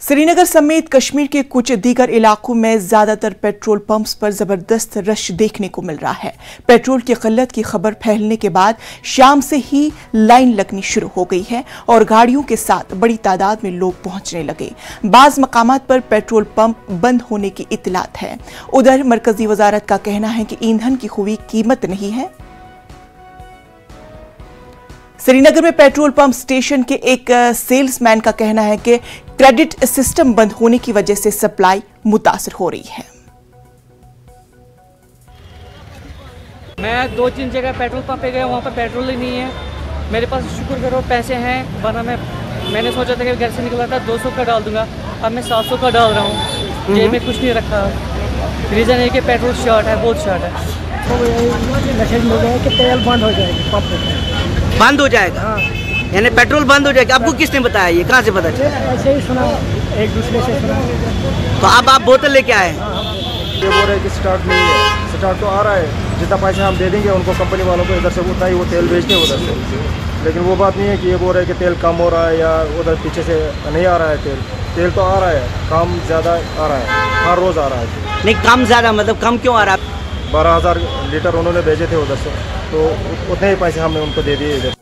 श्रीनगर समेत कश्मीर के कुछ दीगर इलाकों में ज्यादातर पेट्रोल पंप्स पर जबरदस्त रश देखने को मिल रहा है। पेट्रोल की किल्लत की खबर फैलने के बाद शाम से ही लाइन लगनी शुरू हो गई है और गाड़ियों के साथ बड़ी तादाद में लोग पहुंचने लगे। बाज मकामात पर पेट्रोल पंप बंद होने की इत्तलात है। उधर मरकजी वजारत का कहना है कि ईंधन की कोई कीमत नहीं है। श्रीनगर में पेट्रोल पंप स्टेशन के एक सेल्समैन का कहना है कि क्रेडिट सिस्टम बंद होने की वजह से सप्लाई मुतासर हो रही है। मैं 2-3 जगह पेट्रोल पंप पे गया, वहाँ पर पेट्रोल ही नहीं है। मेरे पास शुक्र करो पैसे हैं, वरना मैंने सोचा था कि घर से निकला था 200 का डाल दूंगा, अब मैं 700 का डाल रहा हूँ। जेब में कुछ नहीं रखा। रीज़न है कि पेट्रोल शॉर्ट है, बहुत शॉर्ट है। मैसेज मिल गया कि तेल बंद हो जाएगी, पंप पे बंद हो जाएगा। हाँ। यानी पेट्रोल बंद हो जाएगा। आपको किसने बताया? ये कहाँ से पता चला? ऐसे ही सुना, एक दूसरे से सुना। तो अब आप बोतल लेके आए? ये बोल रहे हैं कि स्टार्ट नहीं है। स्टार्ट तो आ रहा है, जितना पैसा हम दे देंगे उनको, कंपनी वालों को, इधर से उतना ही वो तेल बेचते हैं उधर से। लेकिन वो बात नहीं है कि ये बोल रहे हैं कि तेल कम हो रहा है या उधर पीछे से नहीं आ रहा है तेल तो आ रहा है, कम ज़्यादा आ रहा है, हर रोज़ आ रहा है। नहीं, कम ज़्यादा मतलब कम क्यों आ रहा है? 12,000 लीटर उन्होंने भेजे थे उधर से, तो उतने ही पैसे हमने उनको दे दिए इधर।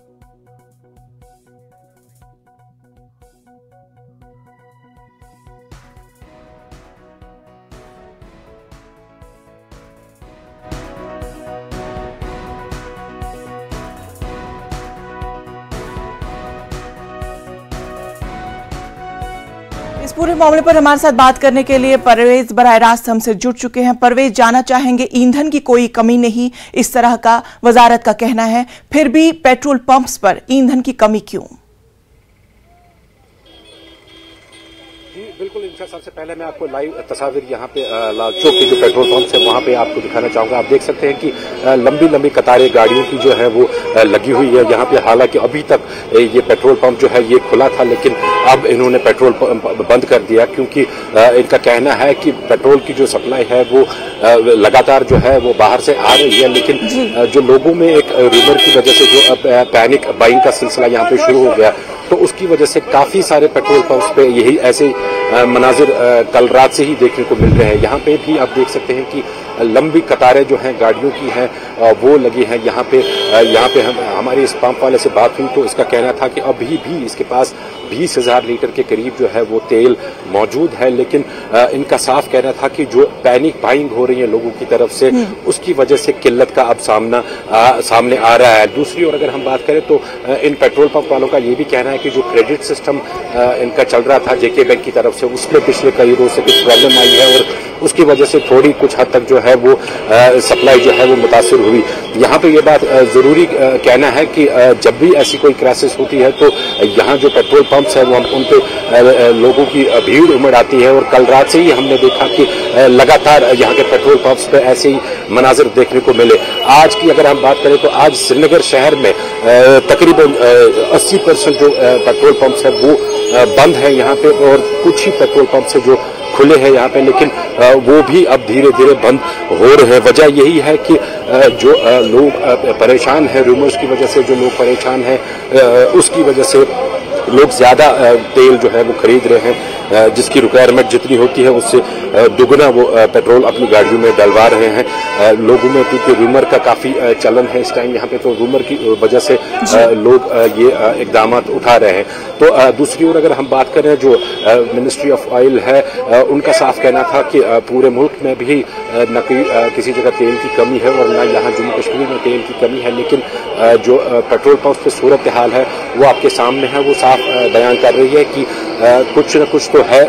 इस पूरे मामले पर हमारे साथ बात करने के लिए परवेज बराह रास्त हमसे जुड़ चुके हैं। परवेज, जानना चाहेंगे, ईंधन की कोई कमी नहीं इस तरह का वजारत का कहना है, फिर भी पेट्रोल पंप्स पर ईंधन की कमी क्यों? जी बिल्कुल इंशा, सबसे पहले मैं आपको लाइव तस्वीर यहाँ पे लाल चौक के जो पेट्रोल पंप है वहाँ पे आपको दिखाना चाहूंगा। आप देख सकते हैं कि लंबी लंबी कतारें गाड़ियों की जो है वो लगी हुई है यहाँ पे। हालांकि अभी तक ये पेट्रोल पंप जो है ये खुला था, लेकिन अब इन्होंने पेट्रोल पंप बंद कर दिया, क्योंकि इनका कहना है कि पेट्रोल की जो सप्लाई है वो लगातार जो है वो बाहर से आ रही है। लेकिन जो लोगों में एक रूमर की वजह से जो पैनिक बाइंग का सिलसिला यहाँ पे शुरू हो गया, तो उसकी वजह से काफी सारे पेट्रोल पंप्स पे यही ऐसे मनाजिर कल रात से ही देखने को मिल रहे हैं। यहाँ पे भी आप देख सकते हैं कि लंबी कतारें जो हैं गाड़ियों की हैं वो लगी हैं यहाँ पे। हमारे इस पंप वाले से बात हुई तो इसका कहना था कि अभी भी इसके पास 20,000 लीटर के करीब जो है वो तेल मौजूद है, लेकिन इनका साफ कहना था कि जो पैनिक बाइंग हो रही है लोगों की तरफ से, उसकी वजह से किल्लत का अब सामने आ रहा है। दूसरी ओर अगर हम बात करें तो इन पेट्रोल पंप वालों का ये भी कहना है कि जो क्रेडिट सिस्टम इनका चल रहा था जेके बैंक की तरफ से, उसमें पिछले कई रोज से कुछ प्रॉब्लम आई है और उसकी वजह से थोड़ी कुछ हद तक जो है वो सप्लाई जो है वो मुतासिर हुई। यहाँ पे ये बात जरूरी कहना है कि जब भी ऐसी कोई क्राइसिस होती है तो यहाँ जो पेट्रोल पंप्स है वो उन पे लोगों की भीड़ उमड़ आती है। और कल रात से ही हमने देखा कि लगातार यहाँ के पेट्रोल पंप्स पे ऐसे ही मनाजिर देखने को मिले। आज की अगर हम बात करें तो आज श्रीनगर शहर में तकरीबन 80% जो पेट्रोल पंप्स है वो बंद है यहाँ पे, और कुछ ही पेट्रोल पंप है जो खुले हैं यहाँ पे, लेकिन वो भी अब धीरे धीरे बंद हो रहे हैं। वजह यही है कि जो लोग परेशान हैं, रूमर्स की वजह से जो लोग परेशान हैं, उसकी वजह से लोग ज्यादा तेल जो है वो खरीद रहे हैं, जिसकी रिक्वायरमेंट जितनी होती है उससे दुगना वो पेट्रोल अपनी गाड़ियों में डलवा रहे हैं। लोगों में क्योंकि रूमर का काफी चलन है इस टाइम यहाँ पे, तो रूमर की वजह से लोग ये इकदाम उठा रहे हैं। तो दूसरी ओर अगर हम बात करें, जो मिनिस्ट्री ऑफ ऑयल है उनका साफ कहना था कि पूरे मुल्क में भी न किसी जगह तेल की कमी है और न यहाँ जम्मू कश्मीर में तेल की कमी है, लेकिन जो पेट्रोल पंप पे सूरत हाल है वो आपके सामने है। वो साफ बयान कर रही है कि कुछ न कुछ तो है,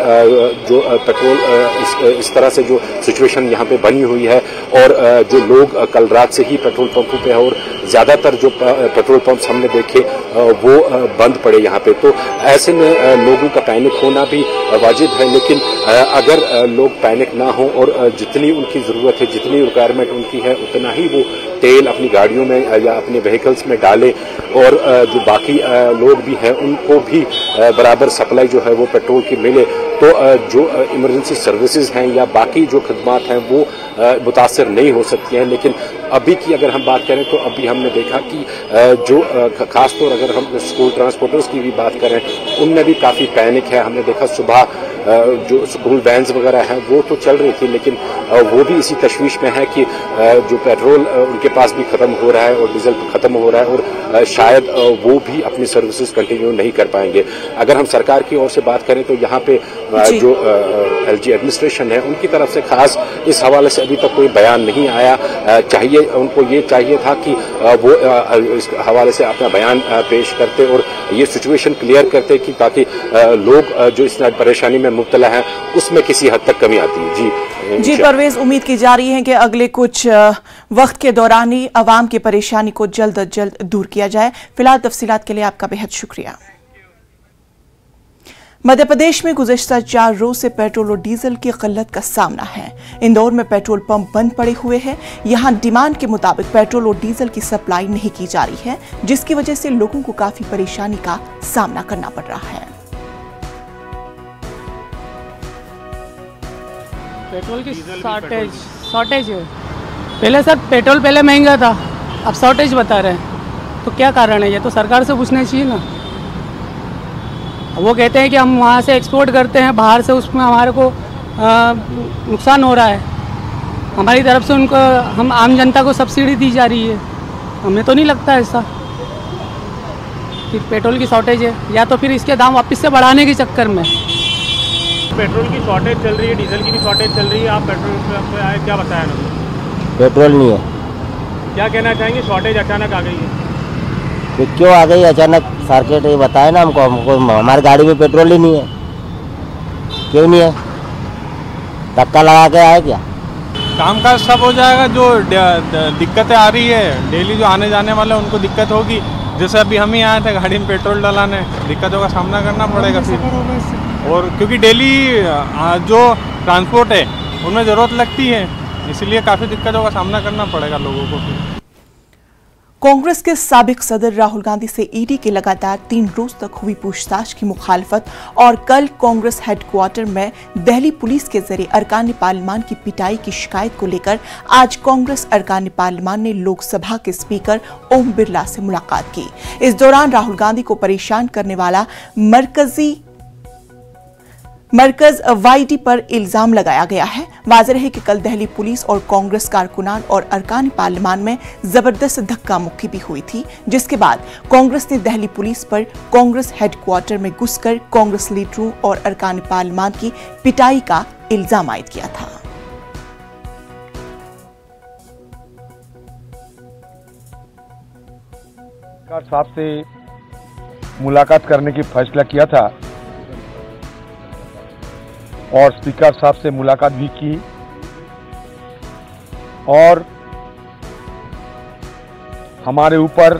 जो पेट्रोल इस तरह से जो सिचुएशन यहाँ पे बनी हुई है, और जो लोग कल रात से ही पेट्रोल पंपों पे और ज्यादातर जो पेट्रोल पंप्स हमने देखे वो बंद पड़े यहाँ पे। तो ऐसे में लोगों का पैनिक होना भी वाजिब है, लेकिन अगर लोग पैनिक ना हो और जितनी उनकी जरूरत है, जितनी रिक्वायरमेंट उनकी है, उतना ही वो तेल अपनी गाड़ियों में या अपने व्हीकल्स में डाले, और जो बाकी लोग भी हैं उनको भी बराबर सप्लाई जो है वो पेट्रोल की मिले, तो जो इमरजेंसी सर्विसेज हैं या बाकी जो खदमात हैं वो मुतासर नहीं हो सकती हैं। लेकिन अभी की अगर हम बात करें तो अभी हमने देखा कि जो खासतौर अगर हम स्कूल ट्रांसपोर्टर्स की भी बात करें उनमें भी काफ़ी पैनिक है। हमने देखा सुबह जो स्कूल वैन्स वगैरह हैं वो तो चल रही थी, लेकिन वो भी इसी तशवीश में है कि जो पेट्रोल उनके पास भी खत्म हो रहा है और डीजल खत्म हो रहा है और शायद वो भी अपनी सर्विसेज कंटिन्यू नहीं कर पाएंगे। अगर हम सरकार की ओर से बात करें तो यहाँ पे जो एलजी एडमिनिस्ट्रेशन है उनकी तरफ से खास इस हवाले से अभी तक कोई बयान नहीं आया। उनको ये चाहिए था कि वो इस हवाले से अपना बयान पेश करते और ये सिचुएशन क्लियर करते कि ताकि लोग जो इस परेशानी में मुब्तला है उसमें किसी हद तक कमी आती है। जी परवेज, उम्मीद की जा रही है कि अगले कुछ वक्त के दौरान ही अवाम की परेशानी को जल्द अज जल्द दूर किया जाए। फिलहाल तफसीलात के लिए आपका बेहद शुक्रिया। मध्य प्रदेश में गुज़श्ता 4 रोज से पेट्रोल और डीजल की किल्लत का सामना है। इंदौर में पेट्रोल पंप बंद पड़े हुए हैं। यहां डिमांड के मुताबिक पेट्रोल और डीजल की सप्लाई नहीं की जा रही है, जिसकी वजह से लोगों को काफी परेशानी का सामना करना पड़ रहा है। पेट्रोल की शॉर्टेज है। पहले सर पेट्रोल पहले महंगा था, अब शॉर्टेज बता रहे हैं, तो क्या कारण है? ये तो सरकार से पूछना चाहिए ना। वो कहते हैं कि हम वहाँ से एक्सपोर्ट करते हैं बाहर से, उसमें हमारे को नुकसान हो रहा है। हमारी तरफ से उनको हम आम जनता को सब्सिडी दी जा रही है। हमें तो नहीं लगता ऐसा कि पेट्रोल की शॉर्टेज है, या तो फिर इसके दाम वापस से बढ़ाने के चक्कर में। पेट्रोल की शॉर्टेज चल रही है, डीजल की भी शॉर्टेज चल रही है। आप पेट्रोल पे आए, क्या बताया ना? पेट्रोल नहीं है। क्या कहना चाहेंगे? शॉर्टेज अचानक आ गई है तो क्यों आ गई अचानक? सर्किट ये बताए ना हमको हमारी गाड़ी में पेट्रोल ही नहीं है। क्यों नहीं है? धक्का लगा के आए क्या? काम काज सब हो जाएगा। जो दिक्कतें आ रही है डेली, जो आने जाने वाले उनको दिक्कत होगी। जैसे अभी हम ही आए थे गाड़ी में पेट्रोल डलाने, दिक्कतों का सामना करना पड़ेगा फिर। और क्योंकि डेली जो ट्रांसपोर्ट है उनमें ज़रूरत लगती है, इसलिए काफ़ी दिक्कतों का सामना करना पड़ेगा लोगों को फिर। कांग्रेस के साबिक सदर राहुल गांधी से ईडी के लगातार 3 रोज तक हुई पूछताछ की मुखालफत और कल कांग्रेस हेडक्वार्टर में दिल्ली पुलिस के जरिए अरकान पार्लियामान की पिटाई की शिकायत को लेकर आज कांग्रेस अरकान पार्लियामान ने लोकसभा के स्पीकर ओम बिरला से मुलाकात की। इस दौरान राहुल गांधी को परेशान करने वाला मरकज वाईडी पर इल्जाम लगाया गया है। वाज़ेह है कि कल दिल्ली पुलिस और कांग्रेस कारकुनान और अरकान पार्लियामान में जबरदस्त धक्का मुक्की भी हुई थी, जिसके बाद कांग्रेस ने दिल्ली पुलिस पर कांग्रेस हेडक्वार्टर में घुसकर कांग्रेस लीडरों और अरकान पार्लियामान की पिटाई का इल्जाम आयद किया था। साहब से मुलाकात करने की फैसला किया था और स्पीकर साहब से मुलाकात भी की और हमारे ऊपर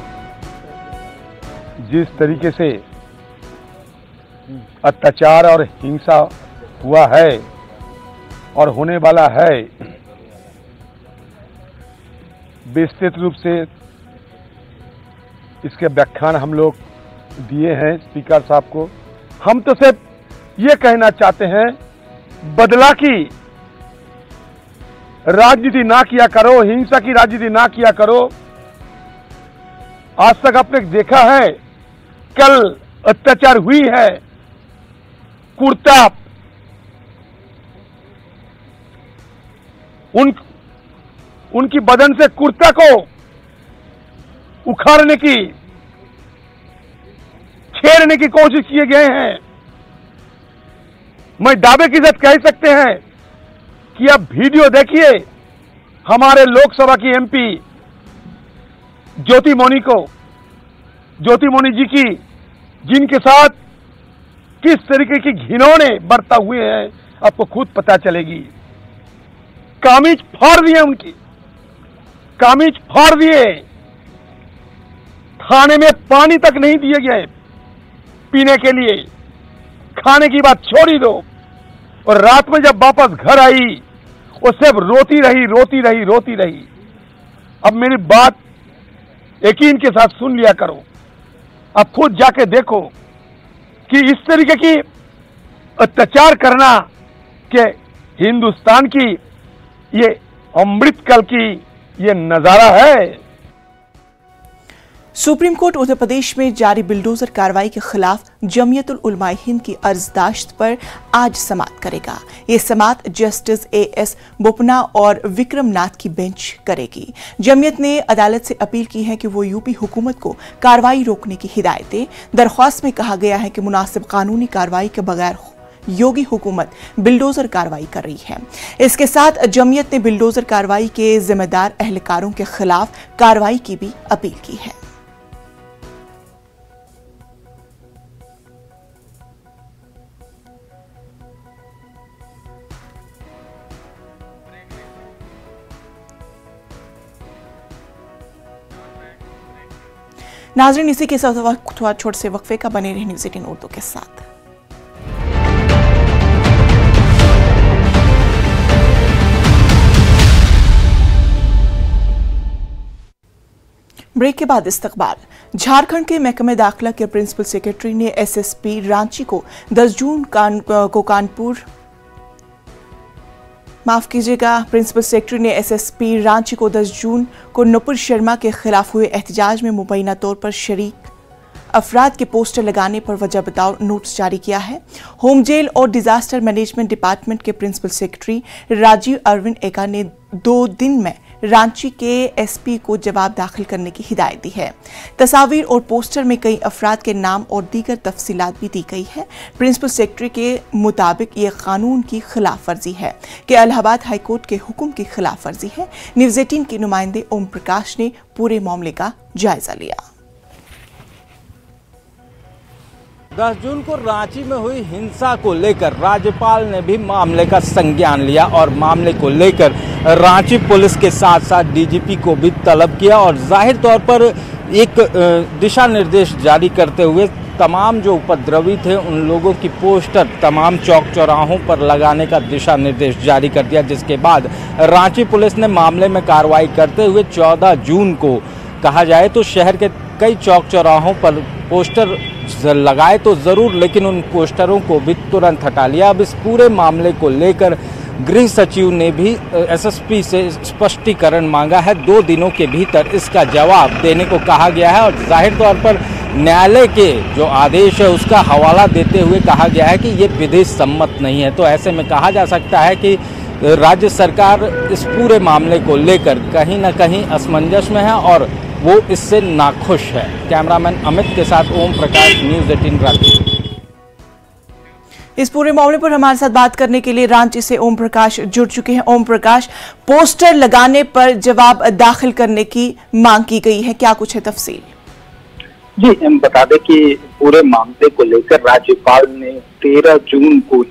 जिस तरीके से अत्याचार और हिंसा हुआ है और होने वाला है, विस्तृत रूप से इसके व्याख्यान हम लोग दिए हैं स्पीकर साहब को। हम तो सिर्फ ये कहना चाहते हैं, बदला की राजनीति ना किया करो, हिंसा की राजनीति ना किया करो। आज तक आपने देखा है, कल अत्याचार हुई है, कुर्ता उनकी बदन से कुर्ता को उखाड़ने की, छेड़ने की कोशिश किए गए हैं। मैं दावे के साथ कह सकते हैं कि अब वीडियो देखिए हमारे लोकसभा की एमपी ज्योति मौनी जी की, जिनके साथ किस तरीके की घिनौने बरता हुए हैं आपको खुद पता चलेगी। कामीज फाड़ दिए, उनकी कामीज फाड़ दिए। खाने में पानी तक नहीं दिए गए पीने के लिए, खाने की बात छोड़ ही दो। और रात में जब वापस घर आई वो सिर्फ रोती रही। अब मेरी बात यकीन के साथ सुन लिया करो, अब खुद जाके देखो कि इस तरीके की अत्याचार करना कि हिंदुस्तान की ये अमृतकाल की ये नजारा है। सुप्रीम कोर्ट उत्तर प्रदेश में जारी बिल्डोजर कार्रवाई के खिलाफ जमीयतुल उलमाए हिंद की अर्जदाश्त पर आज समाअत करेगा। ये समाअत जस्टिस एएस बोपन्ना और विक्रम नाथ की बेंच करेगी। जमीयत ने अदालत से अपील की है कि वो यूपी हुकूमत को कार्रवाई रोकने की हिदायत दे। दरख्वास्त में कहा गया है कि मुनासिब कानूनी कार्रवाई के बगैर योगी हुकूमत बिल्डोजर कार्रवाई कर रही है। इसके साथ जमीयत ने बिल्डोजर कार्रवाई के जिम्मेदार एहलकारों के खिलाफ कार्रवाई की भी अपील की है। नाज़रीन, इसी के साथ थोड़ा छोटे से वक्फे का बने रहे न्यूज़ 18 उर्दू के साथ। ब्रेक के बाद इस्तकबाल। झारखंड के महकमे दाखिला के प्रिंसिपल सेक्रेटरी ने एसएसपी रांची को 10 जून प्रिंसिपल सेक्रेटरी ने एसएसपी रांची को 10 जून को नुपुर शर्मा के खिलाफ हुए एहतजाज में मुबैना तौर पर शरीक अफराद के पोस्टर लगाने पर वजह बताओ नोटिस जारी किया है। होम जेल और डिजास्टर मैनेजमेंट डिपार्टमेंट के प्रिंसिपल सेक्रेटरी राजीव अरविंद एका ने 2 दिन में रांची के एसपी को जवाब दाखिल करने की हिदायत दी है। तस्वीर और पोस्टर में कई अफराद के नाम और दीगर तफसीलात भी दी गई है। प्रिंसिपल सेक्रेटरी के मुताबिक ये कानून की खिलाफ वर्जी है कि इलाहाबाद हाईकोर्ट के हुक्म की खिलाफ वर्जी है। न्यूज़ 18 के नुमाइंदे ओम प्रकाश ने पूरे मामले का जायजा लिया। 10 जून को रांची में हुई हिंसा को लेकर राज्यपाल ने भी मामले का संज्ञान लिया और मामले को लेकर रांची पुलिस के साथ साथ डीजीपी को भी तलब किया और जाहिर तौर पर एक दिशा निर्देश जारी करते हुए तमाम जो उपद्रवी थे उन लोगों की पोस्टर तमाम चौक चौराहों पर लगाने का दिशा निर्देश जारी कर दिया, जिसके बाद रांची पुलिस ने मामले में कार्रवाई करते हुए 14 जून को कहा जाए तो शहर के कई चौक चौराहों पर पोस्टर लगाए तो जरूर, लेकिन उन पोस्टरों को भी तुरंत हटा लिया। अब इस पूरे मामले को लेकर गृह सचिव ने भी एसएसपी से स्पष्टीकरण मांगा है। 2 दिनों के भीतर इसका जवाब देने को कहा गया है और जाहिर तौर पर न्यायालय के जो आदेश है उसका हवाला देते हुए कहा गया है कि ये विधि सम्मत नहीं है। तो ऐसे में कहा जा सकता है कि राज्य सरकार इस पूरे मामले को लेकर कहीं न कहीं असमंजस में है और वो इससे नाखुश है। कैमरामैन अमित के साथ ओम प्रकाश, न्यूज़ 18 रांची। इस पूरे मामले पर हमारे साथ बात करने के लिए रांची से ओम प्रकाश जुड़ चुके हैं। ओम प्रकाश, पोस्टर लगाने पर जवाब दाखिल करने की मांग की गई है, क्या कुछ है तफसील? जी, हम बता दें कि पूरे मामले को लेकर राज्यपाल ने 13 जून को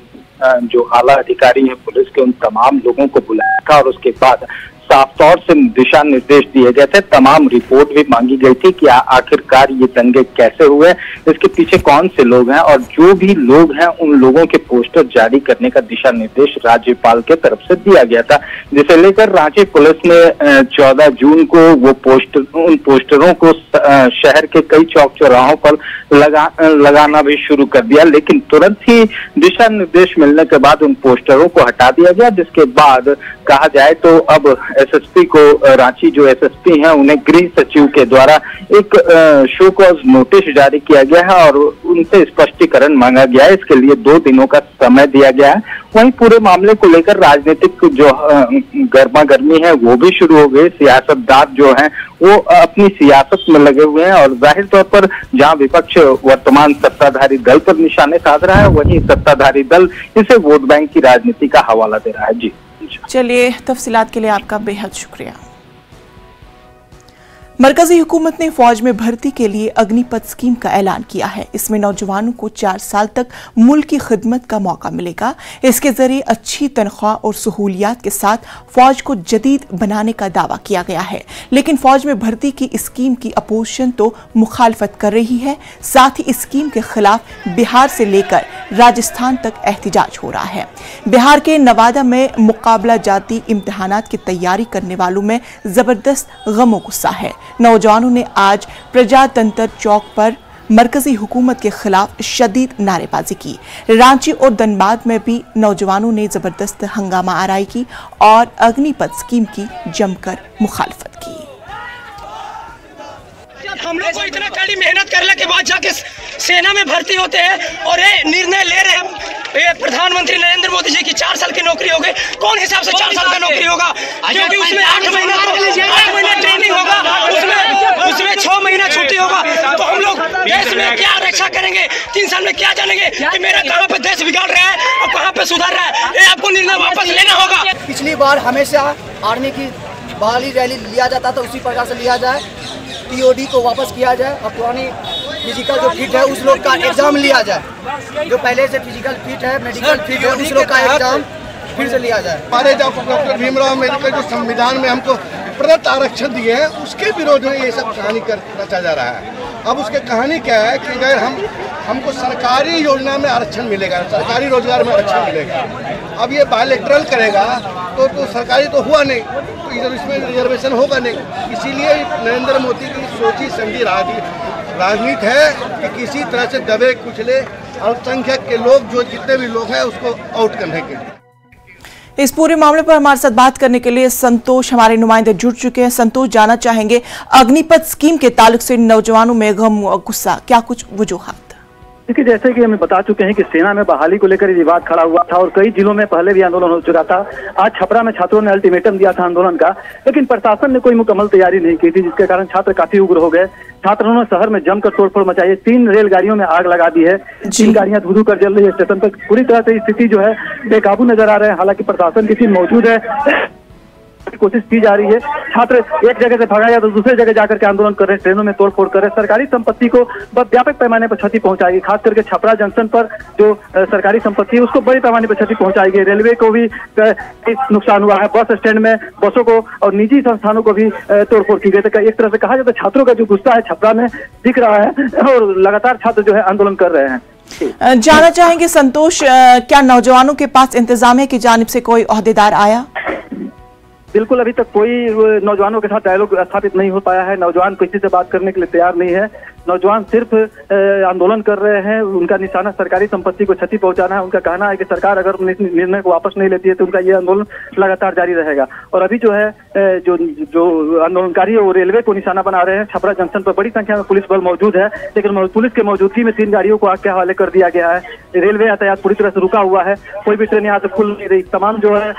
जो आला अधिकारी हैं पुलिस के उन तमाम लोगों को बुलाया था और उसके बाद साफ तौर से दिशा निर्देश दिए गए थे। तमाम रिपोर्ट भी मांगी गई थी कि आखिरकार ये दंगे कैसे हुए, इसके पीछे कौन से लोग हैं और जो भी लोग हैं उन लोगों के पोस्टर जारी करने का दिशा निर्देश राज्यपाल के तरफ से दिया गया था, जिसे लेकर रांची पुलिस ने 14 जून को उन पोस्टरों को शहर के कई चौक चौराहों पर लगाना भी शुरू कर दिया। लेकिन तुरंत ही दिशा निर्देश मिलने के बाद उन पोस्टरों को हटा दिया गया, जिसके बाद कहा जाए तो अब एसएसपी को रांची जो एसएसपी हैं उन्हें गृह सचिव के द्वारा एक शो कॉज नोटिस जारी किया गया है और उनसे स्पष्टीकरण मांगा गया है। इसके लिए 2 दिनों का समय दिया गया है। वहीं पूरे मामले को लेकर राजनीतिक जो गर्मा गर्मी है वो भी शुरू हो गई। सियासतदार जो हैं वो अपनी सियासत में लगे हुए हैं और जाहिर तौर पर जहां विपक्ष वर्तमान सत्ताधारी दल पर निशाने साध रहा है, वहीं सत्ताधारी दल इसे वोट बैंक की राजनीति का हवाला दे रहा है। जी चलिए, तफसीलात के लिए आपका बेहद शुक्रिया। मरकजी हुकूमत ने फौज में भर्ती के लिए अग्निपथ स्कीम का ऐलान किया है। इसमें नौजवानों को 4 साल तक मुल्क की खिदमत का मौका मिलेगा। इसके जरिए अच्छी तनख्वाह और सहूलियात के साथ फौज को जदीद बनाने का दावा किया गया है। लेकिन फौज में भर्ती की स्कीम की अपोजिशन तो मुखालफत कर रही है। साथ ही इस स्कीम के खिलाफ बिहार से लेकर राजस्थान तक एहतजाज हो रहा है। बिहार के नवादा में मुकाबला जाती इम्तिहानात की तैयारी करने वालों में जबरदस्त गमो गुस्सा है। नौजवानों ने आज प्रजातंत्र चौक पर मरकजी हुकूमत के खिलाफ शदीद नारेबाजी की। रांची और धनबाद में भी नौजवानों ने जबरदस्त हंगामा आराई की और अग्निपथ स्कीम की जमकर मुखालफत की। हम लोग को इतना कड़ी मेहनत करने के बाद जाके सेना में भर्ती होते हैं और ये निर्णय ले रहे हैं प्रधानमंत्री नरेंद्र मोदी जी की 4 साल की नौकरी हो गई। कौन हिसाब से 4 साल का नौकरी होगा? क्योंकि उसमें 8 महीना ट्रेनिंग होगा, उसमें 6 महीना छुट्टी होगा। तो हम लोग देश में क्या रक्षा करेंगे? 3 साल में क्या जानेंगे कि मेरा कहाँ पे देश बिगाड़ रहा है और कहाँ पे सुधार रहा है? ये आपको निर्णय वापस लेना होगा। पिछली बार हमेशा आर्मी की बहाली रैली लिया जाता था, उसी प्रकार से लिया जाए। टीओडी को वापस किया जाए और पुरानी फिजिकल जो फिट है उस लोग का एग्जाम लिया जाए। जो पहले से फिजिकल फिट है, मेडिकल फिट है, उस लोग का एग्जाम फिर से लिया जाए। हमारे डॉक्टर भीमराव अम्बेडकर जो संविधान में हमको प्रदत्त आरक्षण दिए हैं उसके विरोध में ये सब कहानी रचा जा रहा है। अब उसके कहानी क्या है कि अगर हमको सरकारी योजना में आरक्षण मिलेगा, सरकारी रोजगार में आरक्षण मिलेगा। अब ये बायलैटरल करेगा तो सरकारी तो हुआ नहीं, तो इधर इसमें रिजर्वेशन होगा नहीं। इसीलिए नरेंद्र मोदी की सोची समझी राजनीति है कि किसी तरह से दबे कुचले अल्पसंख्यक के लोग जो जितने भी लोग हैं उसको आउट करने के लिए। इस पूरे मामले पर हमारे साथ बात करने के लिए संतोष हमारे नुमाइंदे जुड़ चुके हैं। संतोष, जानना चाहेंगे अग्निपथ स्कीम के ताल्लुक से नौजवानों में गम गुस्सा, क्या कुछ वजूहात? देखिए, जैसे कि हमें बता चुके हैं कि सेना में बहाली को लेकर विवाद खड़ा हुआ था और कई जिलों में पहले भी आंदोलन हो चुका था। आज छपरा में छात्रों ने अल्टीमेटम दिया था आंदोलन का, लेकिन प्रशासन ने कोई मुकम्मल तैयारी नहीं की थी, जिसके कारण छात्र काफी उग्र हो गए। छात्रों ने शहर में जमकर तोड़फोड़ मचाई है। 3 रेलगाड़ियों में आग लगा दी है। 3 गाड़ियां धू कर जल रही है स्टेशन पर। पूरी तरह से स्थिति जो है बेकाबू नजर आ रहे हैं। हालांकि प्रशासन की टीम मौजूद है, कोशिश की जा रही है। छात्र एक जगह से भगा या तो दूसरे जगह जाकर के आंदोलन कर रहे हैं, ट्रेनों में तोड़फोड़ कर रहे हैं। सरकारी संपत्ति को व्यापक पैमाने पर क्षति पहुंचाएगी। खास करके छपरा जंक्शन पर जो सरकारी संपत्ति है उसको बड़े पैमाने पर क्षति पहुंचाएगी। रेलवे को भी नुकसान हुआ है। बस स्टैंड में बसों को और निजी संस्थानों को भी तोड़फोड़ की गई। तो एक तरह से कहा जाए तो छात्रों का जो गुस्सा है छपरा में दिख रहा है और लगातार छात्र जो है आंदोलन कर रहे हैं। जानना चाहेंगे संतोष, क्या नौजवानों के पास इंतजामिया की जानिब से कोई ओहदेदार आया? बिल्कुल, अभी तक कोई नौजवानों के साथ डायलॉग स्थापित नहीं हो पाया है। नौजवान किसी से बात करने के लिए तैयार नहीं है। नौजवान सिर्फ आंदोलन कर रहे हैं। उनका निशाना सरकारी संपत्ति को क्षति पहुंचाना है। उनका कहना है कि सरकार अगर निर्णय को वापस नहीं लेती है तो उनका ये आंदोलन लगातार जारी रहेगा। और अभी जो है जो आंदोलनकारी है वो रेलवे को निशाना बना रहे हैं। छपरा जंक्शन पर बड़ी संख्या में पुलिस बल मौजूद है, लेकिन पुलिस के मौजूदगी में 3 गाड़ियों को आग के हवाले कर दिया गया है। रेलवे यातायात पूरी तरह से रुका हुआ है। कोई भी ट्रेन यहाँ से खुल नहीं रही। तमाम जो है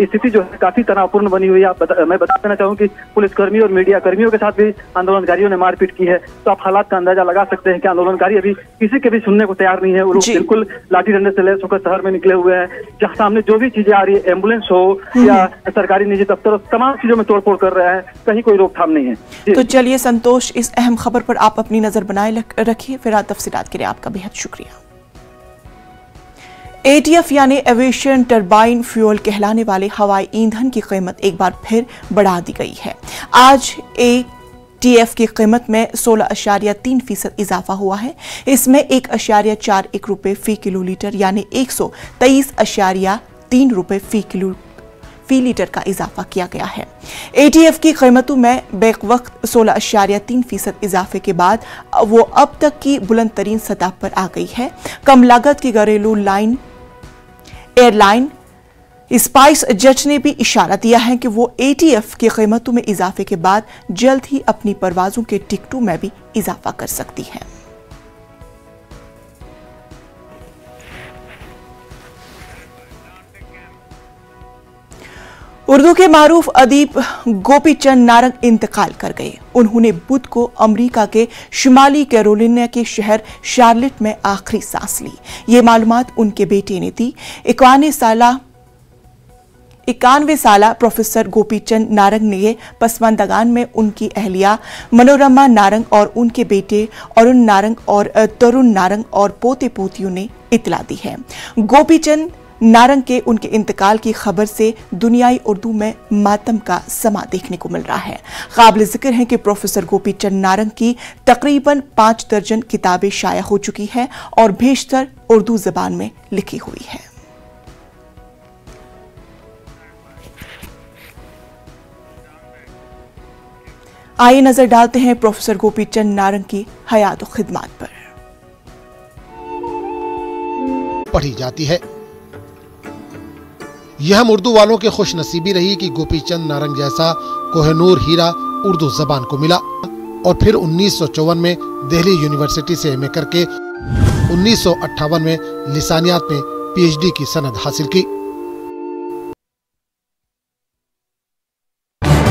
स्थिति जो है काफी तनावपूर्ण बनी हुई है। मैं बता देना चाहूँ कि पुलिसकर्मी और मीडिया कर्मियों के साथ भी आंदोलनकारियों ने मारपीट की है। तो आप हालात का अंदाजा लगा सकते हैं कि आंदोलनकारी अभी किसी के भी सुनने को तैयार नहीं है। वो लोग बिल्कुल लाठी डंडे से लैस होकर शहर में निकले हुए हैं। जहाँ सामने जो भी चीजें आ रही है, एम्बुलेंस हो या सरकारी निजी दफ्तर, तमाम चीजों में तोड़फोड़ कर रहे हैं। कहीं कोई रोकथाम नहीं है। तो चलिए संतोष, इस अहम खबर पर आप अपनी नजर बनाए रखिए। फिर तफसीलात के लिए आपका बेहद शुक्रिया। ATF यानी एविएशन टरबाइन फ्यूल कहलाने वाले हवाई ईंधन की कीमत एक बार फिर बढ़ा दी गई है। आज ATF की कीमत में 16.3% इजाफा हुआ है। इसमें 1.41 रुपए फी किलोलीटर यानी 123.3 रुपए फी लीटर का इजाफा किया गया है। ATF की कीमतों में बेवक्त 16.3% इजाफे के बाद वो अब तक की बुलंद तरीन सतह पर आ गई है। कम लागत की घरेलू एयरलाइन स्पाइस जेट ने भी इशारा दिया है कि वो ATF की कीमतों में इजाफे के बाद जल्द ही अपनी परवाजों के टिकटों में भी इजाफा कर सकती है। उर्दू के मारूफ अदीब गोपी चंद नारंग इंतकाल कर गए। उन्होंने बुध को अमेरिका के शुमाली कैरोलिना के शहर शार्लेट में आखिरी सांस ली। ये मालूमात उनके बेटे ने दी। 91 साला प्रोफेसर गोपी चंद नारंग ने पसमानदगान में उनकी अहलिया मनोरमा नारंग और उनके बेटे अरुण नारंग और तरुण नारंग और पोते पोतियों ने इतला दी है। गोपी चंद नारंग के उनके इंतकाल की खबर से दुनियाई उर्दू में मातम का समा देखने को मिल रहा है। काबिल जिक्र है कि प्रोफेसर गोपी चंद नारंग की तकरीबन 5 दर्जन किताबें शाया हो चुकी हैं और बेशतर उर्दू जबान में लिखी हुई है। आइए नजर डालते हैं प्रोफेसर गोपी चंद नारंग की हयात और खिदमात पर। पढ़ी जाती है। यह हम उर्दू वालों के खुशनसीबी रही कि गोपी चंद नारंग जैसा कोहिनूर हीरा उर्दू जबान को मिला और फिर 1954 में दिल्ली यूनिवर्सिटी से एमए करके 1958 में लिसानियात में पीएचडी की सनद हासिल की।